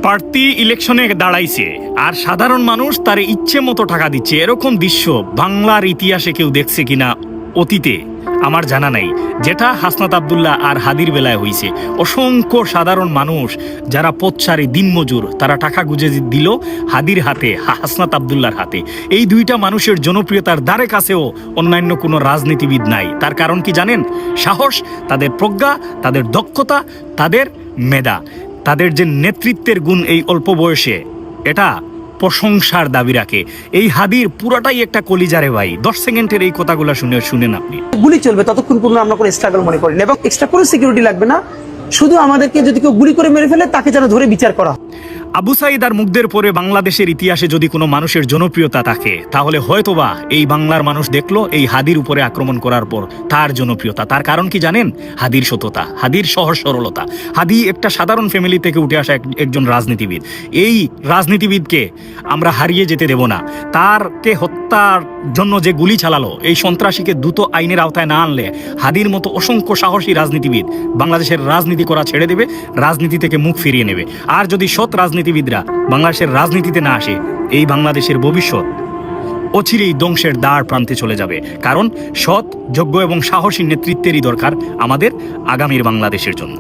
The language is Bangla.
প্রার্থী ইলেকশনে দাঁড়াইছে আর সাধারণ মানুষ তার ইচ্ছে মতো টাকা দিচ্ছে, এরকম দৃশ্য বাংলার ইতিহাসে কেউ দেখছে কিনা অতীতে আমার জানা নাই। যেটা হাসনাত আব্দুল্লাহ আর হাদির বেলায় হয়েছে, অসংখ্য সাধারণ মানুষ যারা পথচারী দিনমজুর তারা টাকা গুজে দিল হাদির হাতে, হাসনাত আব্দুল্লাহর হাতে। এই দুইটা মানুষের জনপ্রিয়তার দ্বারে কাছেও অন্যান্য কোনো রাজনীতিবিদ নাই। তার কারণ কি জানেন? সাহস, তাদের প্রজ্ঞা, তাদের দক্ষতা, তাদের মেধা, তাদের যে নেতৃত্বের গুণ এই অল্প বয়সে, এটা প্রশংসার দাবি রাখে। এই হাদির পুরাটাই একটা কলিজারে ভাই। 10 সেকেন্ডের এই কথাগুলো শুনেন আপনি। গুলি চলবে ততক্ষণ পর্যন্ত আমরা কোনো স্ট্রাগল মনে করি না, এবং এক্সট্রা কোনো সিকিউরিটি লাগবে না। শুধু আমাদেরকে যদি কেউ গুলি করে মেরে ফেলে তাকে যেন ধরে বিচার করা। আবু সাঈদ আর মুগ্ধের পরে বাংলাদেশের ইতিহাসে যদি কোনো মানুষের জনপ্রিয়তা থাকে, তাহলে হয়তোবা এই বাংলার মানুষ দেখলো এই হাদির উপরে আক্রমণ করার পর তার জনপ্রিয়তা। তার কারণ কি জানেন? হাদির সততা, হাদির সহজ সরলতা। হাদি একটা সাধারণ ফ্যামিলি থেকে উঠে আসা একজন রাজনীতিবিদ। এই রাজনীতিবিদকে আমরা হারিয়ে যেতে দেব না। তারকে হত্যার জন্য যে গুলি চালালো, এই সন্ত্রাসীকে দ্রুত আইনের আওতায় না আনলে হাদির মতো অসংখ্য সাহসী রাজনীতিবিদ বাংলাদেশের রাজনীতি করা ছেড়ে দেবে, রাজনীতি থেকে মুখ ফিরিয়ে নেবে। আর যদি সৎ রাজনীতিবিদরা বাংলাদেশের রাজনীতিতে না আসে, এই বাংলাদেশের ভবিষ্যৎ অচিরেই ধ্বংসের দ্বার প্রান্তে চলে যাবে। কারণ সৎ, যোগ্য এবং সাহসী নেতৃত্বেরই দরকার আমাদের আগামীর বাংলাদেশের জন্য।